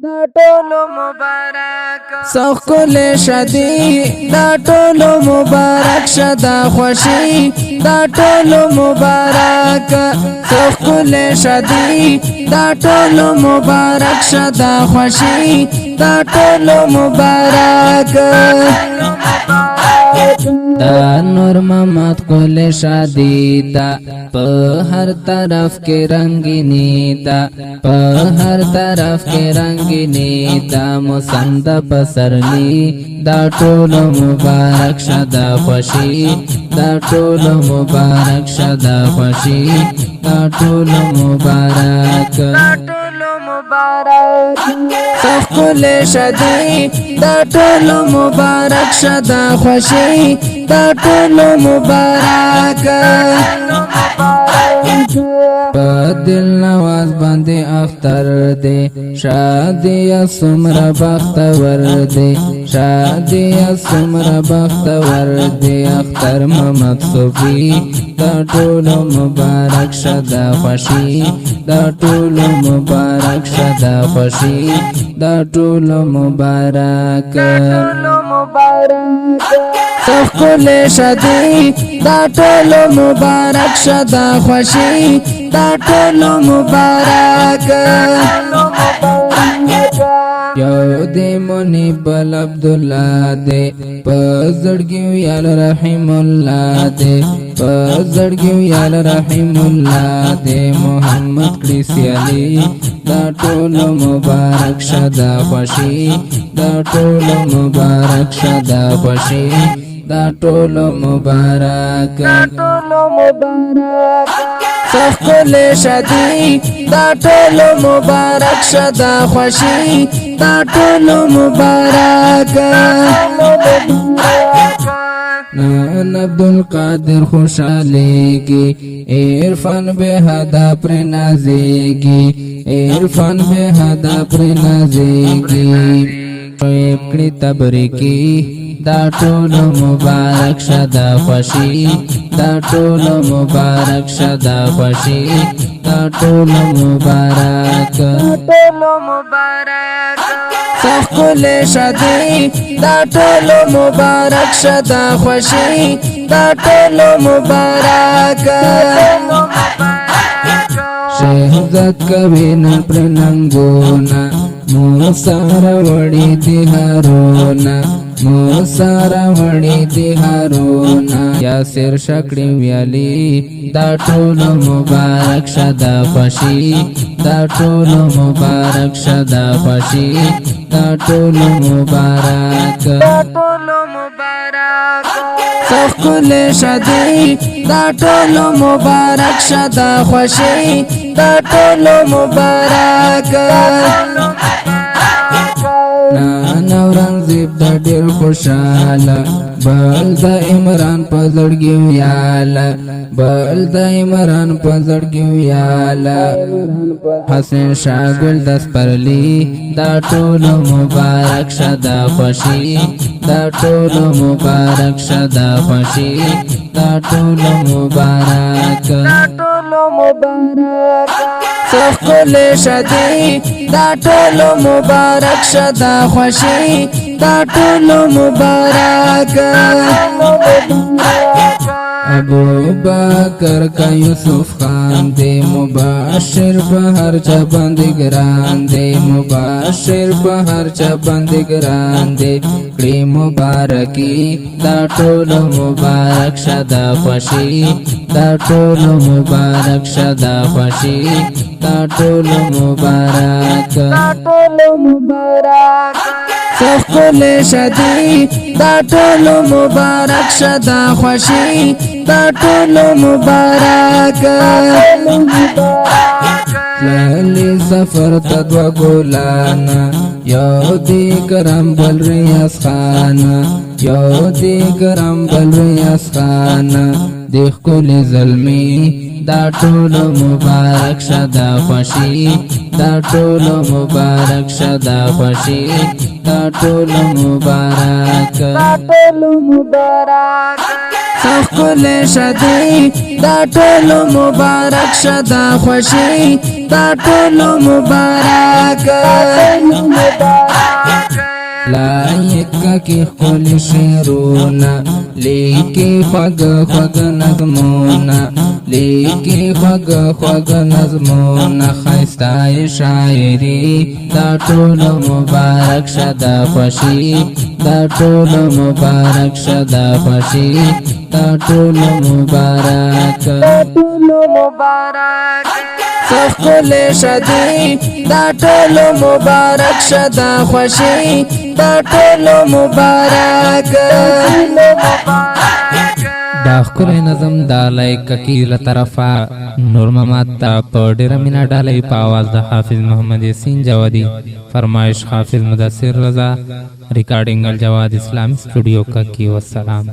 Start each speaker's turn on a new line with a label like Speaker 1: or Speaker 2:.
Speaker 1: دا ټولو مبارک
Speaker 2: سخل شدی دا ټولو مبارک شدا خوشی دا ټولو مبارک سخل شدی دا ټولو مبارک شدا خوشی دا ټولو مبارک دا نور محمد کل شادی دا په هر طرف کې رنگینی دا په هر طرف کې رنگینی دا مسند پسرلی دا ټول مبارک شدا خوشی دا ټول مبارک شدا خوشی دا ټول مبارک سخل شدی دا ټول مبارک شدا خوشی دا ټول مبارک بدل نواز باندې اختر دے شادی سمر بختور دے شادی سمر بختور دے اختر محمد صوفی دا ټول مبارک شدا خوشی دا ټول مبارک شدا خوشی دا ټول مبارک سخل شدی دا ټول مبارک شدا خوشی دا ټول مبارک یو دی منی بل عبدالله دی پزړګیو یال رحم الله دی پزړګیو یال رحم الله دی محمد کلیسی علی دا ټول مبارک شدا خوشی دا ټول مبارک شدا خوشی دا ټول مبارک سخل شدی دا ټول مبارک شدا خوشی دا ټول مبارک نان عبدالقادر خوشحالیگی عرفان بے حدا پر نازیگی عرفان بے حدا پر نازیگی شعیب کړي تبریکی دا ټول مبارک شدا خوشی دا ټول مبارک شدا خوشی دا ټول مبارک سخل شدی دا ټول مبارک شدا خوشی دا ټول مبارک شهزاد کوینا پر ننګونا موسار وړي دی هارونا موسار وړي دی هارونا یاسر شکړی ویالي دا ټول مبارک شدا خوشی دا ټول مبارک شدا خوشی دا ټول مبارک سخل شدی دا ټول مبارک شدا خوشی دا ټول مبارک نان اورنګزیب دا ډیر خوشاله بل د عمران په زړګي ویاله بل د عمران په زړګي ویاله حسین شاګل د سپرلی دا ټول مبارک شدا خوشی دا ټول مبارک شدا خوشی دا ټول مبارک سخل شدی دا ټول مبارک شدا خوشی دا ټول مبارک ابو بکر کا یوسف خان دے مباشر بہر چا بندگران دے مباشر بہر چا بندگران دے کڑی مبارکی دا ټول مبارک شدا خوشی دا ټول مبارک شدا خوشی دا ټول مبارک سخل شدی دا ټول مبارک شدا خوشی دا ټول مبارک لالی سفر تدوا ګولانا یو دی کرم بل ریاض خانا یو دی کرم بل ریاض خانا دیکھ کلی ظلمی دا ټول مبارک شدا خوشی دا ټول مبارک شدا خوشی دا ټول مبارک سخل شدی دا ټول مبارک شدا خوشی دا ټول مبارک لایق کی خپل شعرونه لیکي خوږ خوږ نظمونه لیکي خوږ خوږ نظمونه ښایسته شاعري دا ټول مبارک شه دا خوښي دا ټول مبارک شه دا خوښي دا ټول مبارک سخل شدی دا ټول مبارک شه دا خوښي دا ټول مبارک دا ښکلی نظم دا لایق کی له طرفه نور محمد ته په ډېره مینه ډالۍ په اواز د حافظ محمد یاسین جوادي فرمایش حافظ مدثر رضا ریکارډینګ الجواد اسلامی سټوډیو کا کی والسلام